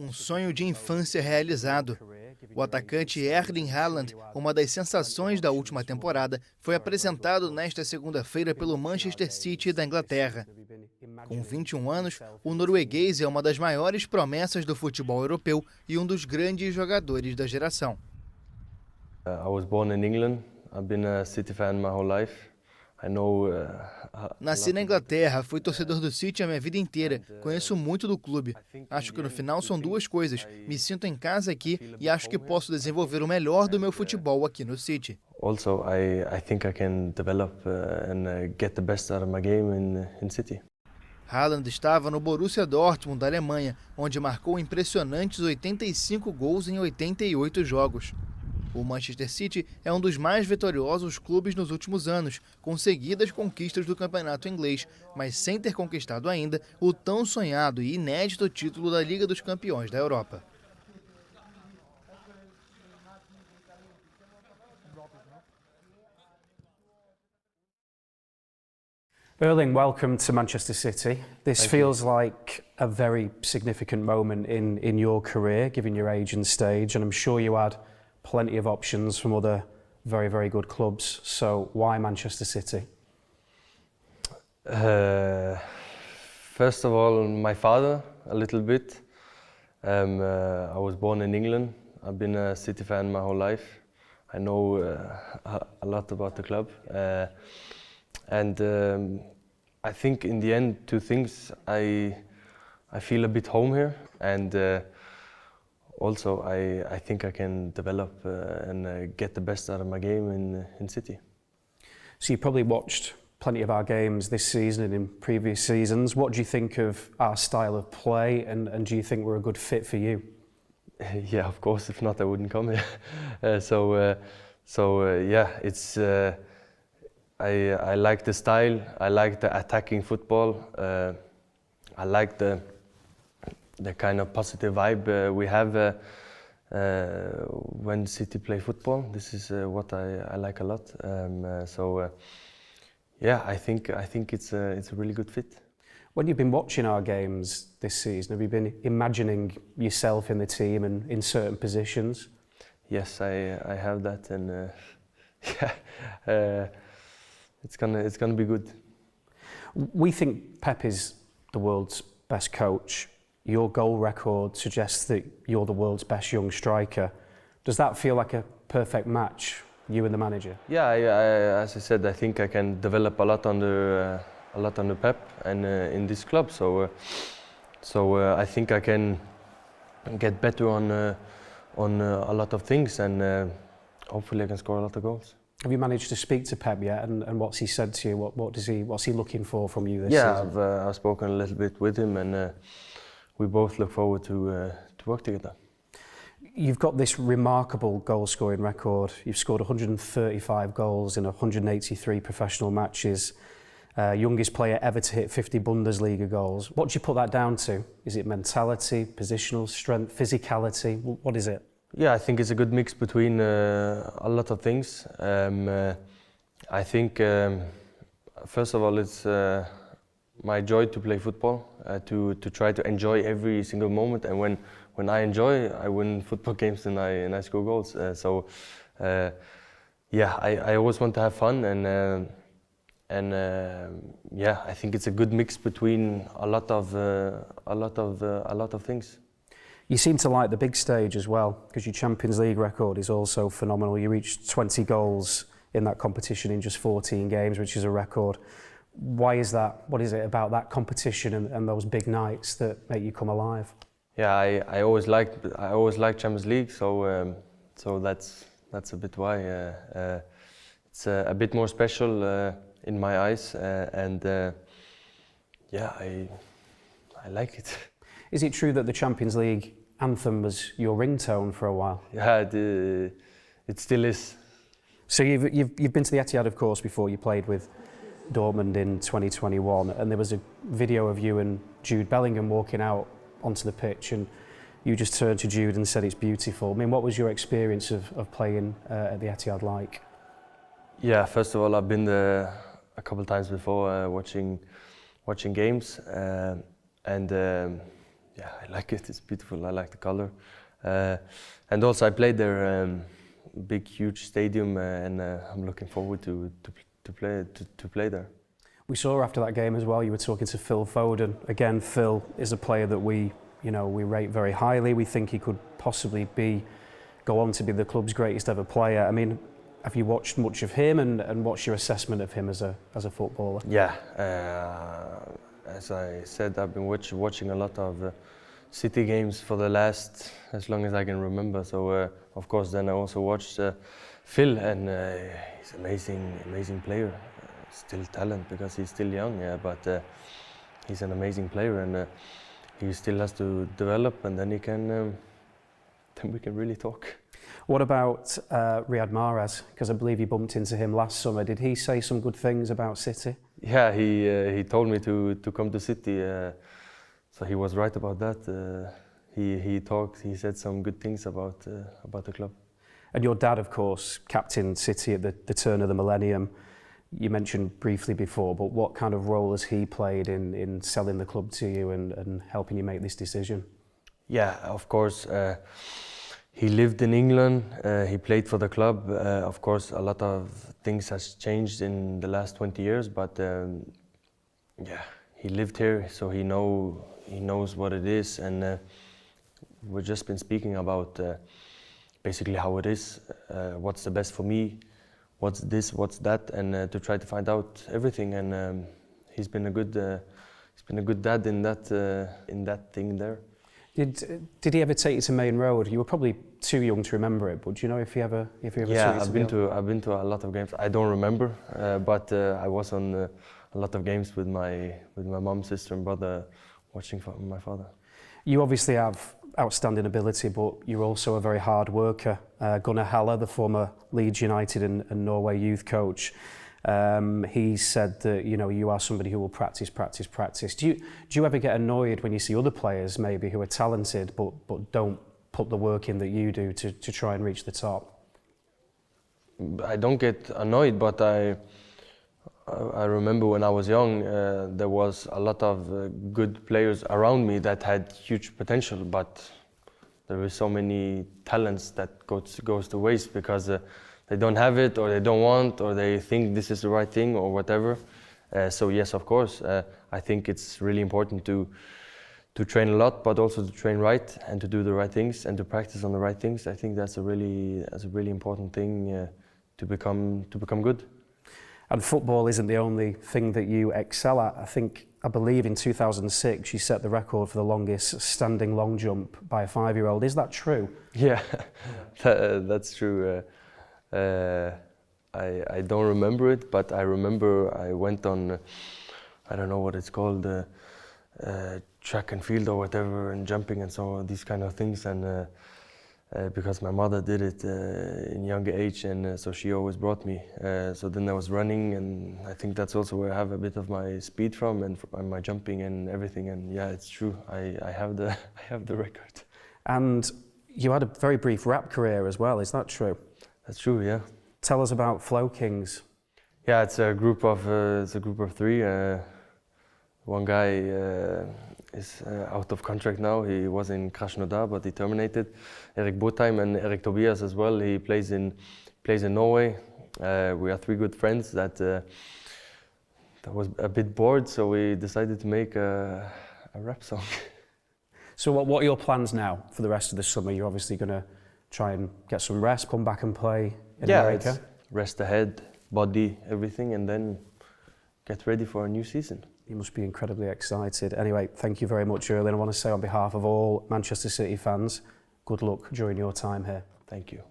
Um sonho de infância realizado. O atacante Erling Haaland, uma das sensações da última temporada, foi apresentado nesta segunda-feira pelo Manchester City da Inglaterra. Com 21 anos, o norueguês é uma das maiores promessas do futebol europeu e um dos grandes jogadores da geração. I was born in England. I've been a City fan my whole life. Nasci na Inglaterra, fui torcedor do City a minha vida inteira, conheço muito do clube. Acho que no final são duas coisas, me sinto em casa aqui e acho que posso desenvolver o melhor do meu futebol aqui no City. Also, I think I can develop and get the best out of my game in City. Haaland estava no Borussia Dortmund da Alemanha, onde marcou impressionantes 85 gols em 88 jogos. O Manchester City é um dos mais vitoriosos clubes nos últimos anos, com seguidas conquistas do campeonato inglês, mas sem ter conquistado ainda o tão sonhado e inédito título da Liga dos Campeões da Europa. Erling, welcome to Manchester City. This feels like a very significant moment in your career, given your age and stage, and I'm sure you had plenty of options from other very, very good clubs. So why Manchester City? First of all, my father, a little bit. I was born in England. I've been a City fan my whole life. I know a lot about the club. I think in the end, two things. I feel a bit home here, and also I think I can develop and get the best out of my game in City. So you probably watched plenty of our games this season and in previous seasons. What do you think of our style of play, and do you think we're a good fit for you? Yeah, of course. If not, I wouldn't come here. Yeah, it's. I like the style. I like the attacking football. I like the kind of positive vibe we have when City play football. This is what I like a lot. Yeah, I think it's a really good fit. When you've been watching our games this season, have you been imagining yourself in the team and in certain positions? Yes, I have that, and yeah, it's gonna be good. We think Pep is the world's best coach. Your goal record suggests that you're the world's best young striker. Does that feel like a perfect match, you and the manager? Yeah, as I said, I think I can develop a lot under Pep and in this club. So I think I can get better on a lot of things, and hopefully I can score a lot of goals. Have you managed to speak to Pep yet, and what's he said to you? What's he looking for from you this season? Yeah, I've spoken a little bit with him, and we both look forward to work together. You've got this remarkable goal-scoring record. You've scored 135 goals in 183 professional matches. Youngest player ever to hit 50 Bundesliga goals. What do you put that down to? Is it mentality, positional strength, physicality? What is it? Yeah, I think it's a good mix between a lot of things. I think, first of all, it's my joy to play football, to try to enjoy every single moment, and when I enjoy, I win football games and I score goals. Yeah, I always want to have fun, and yeah, I think it's a good mix between a lot of things. You seem to like the big stage as well, because your Champions League record is also phenomenal. You reached 20 goals in that competition in just 14 games, which is a record. Why is that? What is it about that competition and those big nights that make you come alive? Yeah, I always liked Champions League, so that's a bit why. It's a bit more special in my eyes, and yeah, I like it. Is it true that the Champions League anthem was your ringtone for a while? Yeah, it still is. So you've been to the Etihad, of course, before. You played with Dortmund in 2021, and there was a video of you and Jude Bellingham walking out onto the pitch, and you just turned to Jude and said it's beautiful. I mean, what was your experience of playing at the Etihad like? Yeah, first of all, I've been there a couple of times before watching games, and Yeah, I like it. It's beautiful. I like the color, and also I played there, big, huge stadium, and I'm looking forward to play there. We saw after that game as well, you were talking to Phil Foden. Again, Phil is a player that we rate very highly. We think he could possibly go on to be the club's greatest ever player. I mean, have you watched much of him, and what's your assessment of him as a footballer? Yeah, as I said, I've been watching a lot of City games for the last, as long as I can remember. So of course, then I also watched Phil, and he's amazing player. Still talent because he's still young, yeah, but he's an amazing player, and he still has to develop, and then he can. Then we can really talk. What about Riyad Mahrez? Because I believe you bumped into him last summer. Did he say some good things about City? Yeah, he told me to come to City, so he was right about that. He said some good things about the club. And your dad, of course, captained City at the turn of the millennium. You mentioned briefly before, but what kind of role has he played in selling the club to you and helping you make this decision? Yeah, of course. He lived in England, he played for the club. Of course, a lot of things has changed in the last 20 years, but yeah, he lived here, so he knows what it is, and we've just been speaking about basically how it is, what's the best for me, what's this, what's that, and to try to find out everything. And he's been a good dad in that thing there. Did he ever take you to Main Road? You were probably too young to remember it, but do you know if he ever took you to? Yeah, I've been to a lot of games. I don't remember, but I was on a lot of games with my mum, sister, and brother, watching for my father. You obviously have outstanding ability, but you're also a very hard worker. Gunnar Halle, the former Leeds United and Norway youth coach, he said that you are somebody who will practice. Do you ever get annoyed when you see other players maybe who are talented but don't put the work in that you do to try and reach the top? I don't get annoyed, but I remember when I was young, there was a lot of good players around me that had huge potential, but there were so many talents that goes to waste because they don't have it, or they don't want, or they think this is the right thing, or whatever. So yes, of course, I think it's really important to train a lot, but also to train right and to do the right things and to practice on the right things. I think that's a really important thing to become good. And football isn't the only thing that you excel at. I believe in 2006 you set the record for the longest standing long jump by a 5-year-old. Is that true? Yeah, that's true. I don't remember it, but I remember I went on, I don't know what it's called, track and field or whatever, and jumping and so on, these kind of things, and because my mother did it in younger age, and so she always brought me. So then I was running, and I think that's also where I have a bit of my speed from, and my jumping and everything. And yeah, it's true. I have the record. And you had a very brief rap career as well. Is that true? That's true. Yeah. Tell us about Flow Kings. Yeah, it's a group of 3. One guy is out of contract now. He was in Krasnodar, but he terminated. Erik Botheim and Erik Tobias as well. He plays in Norway. We are 3 good friends that was a bit bored, so we decided to make a rap song. So what are your plans now for the rest of the summer? You're obviously going to try and get some rest, come back and play in America? Yeah, rest the head, body, everything, and then get ready for a new season. You must be incredibly excited. Anyway, thank you very much, Erling. I want to say on behalf of all Manchester City fans, good luck during your time here. Thank you.